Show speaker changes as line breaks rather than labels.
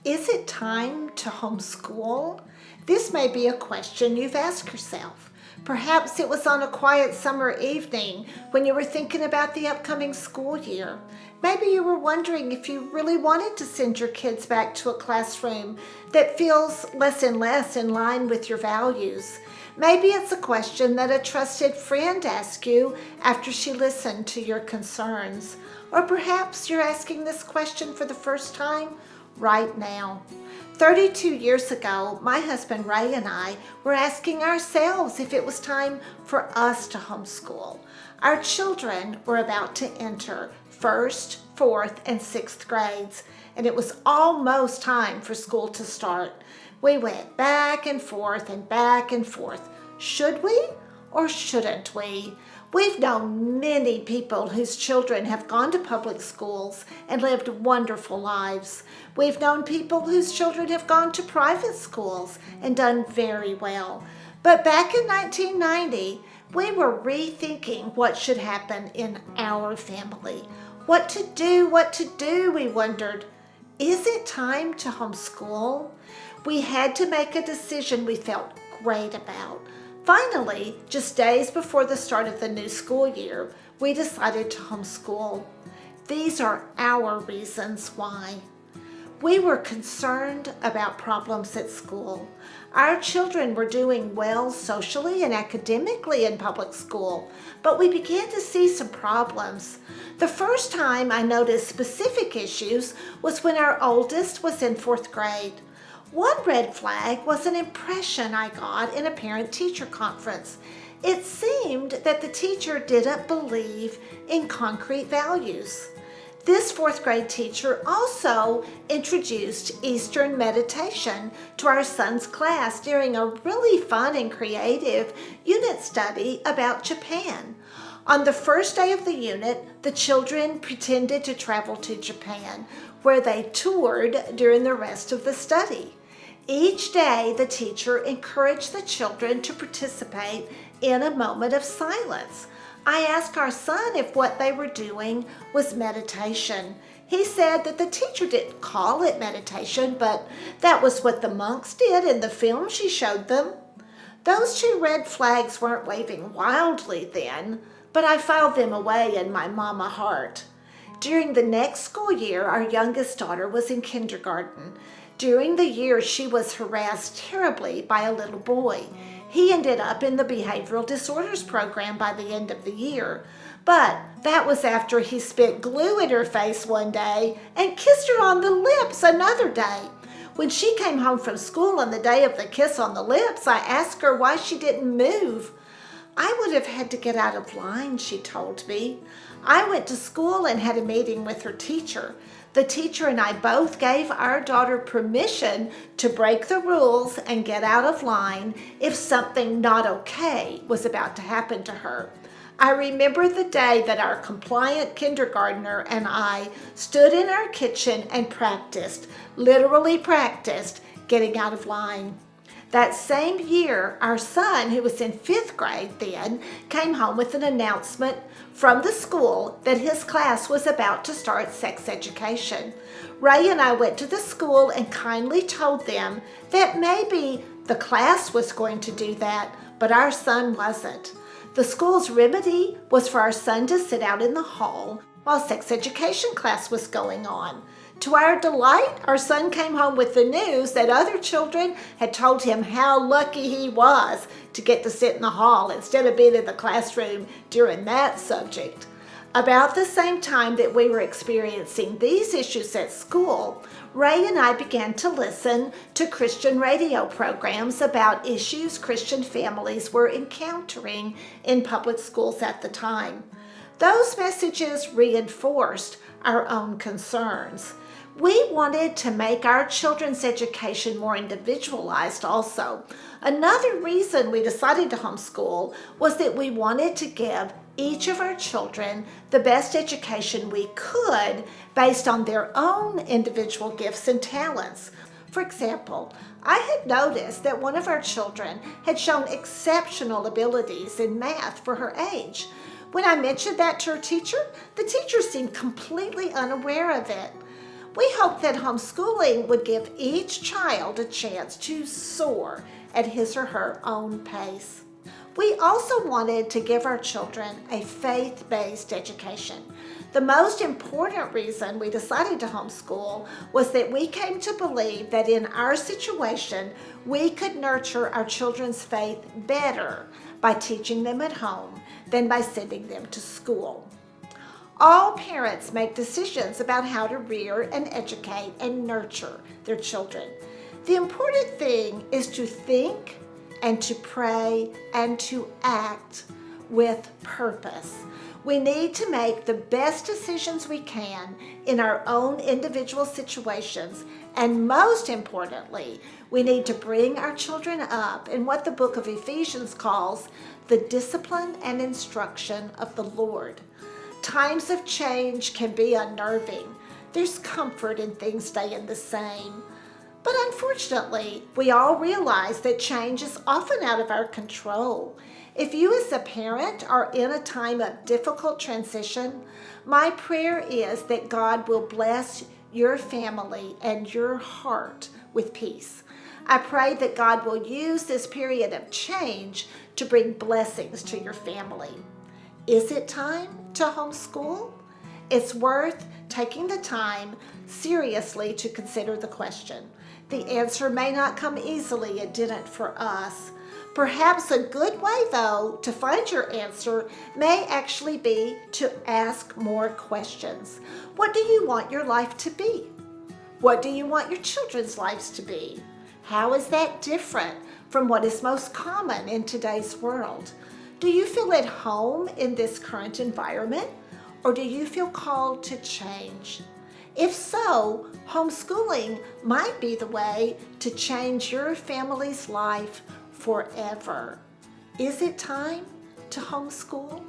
Is it time to homeschool? This may be a question you've asked yourself. Perhaps it was on a quiet summer evening when you were thinking about the upcoming school year. Maybe you were wondering if you really wanted to send your kids back to a classroom that feels less and less in line with your values. Maybe it's a question that a trusted friend asked you after she listened to your concerns. Or perhaps you're asking this question for the first time right now. 32 years ago, my husband Ray and I were asking ourselves if it was time for us to homeschool. Our children were about to enter first, fourth, and sixth grades, and it was almost time for school to start. We went back and forth and back and forth. Should we or shouldn't we? We've known many people whose children have gone to public schools and lived wonderful lives. We've known people whose children have gone to private schools and done very well. But back in 1990, we were rethinking what should happen in our family. What to do, we wondered. Is it time to homeschool? We had to make a decision we felt great about. Finally, just days before the start of the new school year, we decided to homeschool. These are our reasons why. We were concerned about problems at school. Our children were doing well socially and academically in public school, but we began to see some problems. The first time I noticed specific issues was when our oldest was in fourth grade. One red flag was an impression I got in a parent-teacher conference. It seemed that the teacher didn't believe in concrete values. This fourth grade teacher also introduced Eastern meditation to our son's class during a really fun and creative unit study about Japan. On the first day of the unit, the children pretended to travel to Japan, where they toured during the rest of the study. Each day, the teacher encouraged the children to participate in a moment of silence. I asked our son if what they were doing was meditation. He said that the teacher didn't call it meditation, but that was what the monks did in the film she showed them. Those two red flags weren't waving wildly then, but I filed them away in my mama heart. During the next school year, our youngest daughter was in kindergarten. During the year, she was harassed terribly by a little boy. He ended up in the behavioral disorders program by the end of the year. But that was after he spit glue in her face one day and kissed her on the lips another day. When she came home from school on the day of the kiss on the lips, I asked her why she didn't move. I would have had to get out of line, she told me. I went to school and had a meeting with her teacher. The teacher and I both gave our daughter permission to break the rules and get out of line if something not okay was about to happen to her. I remember the day that our compliant kindergartner and I stood in our kitchen and literally practiced, getting out of line. That same year, our son, who was in fifth grade then, came home with an announcement from the school that his class was about to start sex education. Ray and I went to the school and kindly told them that maybe the class was going to do that, but our son wasn't. The school's remedy was for our son to sit out in the hall while sex education class was going on. To our delight, our son came home with the news that other children had told him how lucky he was to get to sit in the hall instead of being in the classroom during that subject. About the same time that we were experiencing these issues at school, Ray and I began to listen to Christian radio programs about issues Christian families were encountering in public schools at the time. Those messages reinforced our own concerns. We wanted to make our children's education more individualized also. Another reason we decided to homeschool was that we wanted to give each of our children the best education we could based on their own individual gifts and talents. For example, I had noticed that one of our children had shown exceptional abilities in math for her age. When I mentioned that to her teacher, the teacher seemed completely unaware of it. We hope that homeschooling would give each child a chance to soar at his or her own pace. We also wanted to give our children a faith-based education. The most important reason we decided to homeschool was that we came to believe that in our situation, we could nurture our children's faith better by teaching them at home than by sending them to school. All parents make decisions about how to rear and educate and nurture their children. The important thing is to think and to pray and to act with purpose. We need to make the best decisions we can in our own individual situations, and most importantly, we need to bring our children up in what the book of Ephesians calls the discipline and instruction of the Lord. Times of change can be unnerving. There's comfort in things staying the same. But unfortunately, we all realize that change is often out of our control. If you as a parent are in a time of difficult transition, my prayer is that God will bless your family and your heart with peace. I pray that God will use this period of change to bring blessings to your family. Is it time to homeschool? It's worth taking the time seriously to consider the question. The answer may not come easily. It didn't for us. Perhaps a good way, though, to find your answer may actually be to ask more questions. What do you want your life to be? What do you want your children's lives to be? How is that different from what is most common in today's world? Do you feel at home in this current environment, or do you feel called to change? If so, homeschooling might be the way to change your family's life forever. Is it time to homeschool?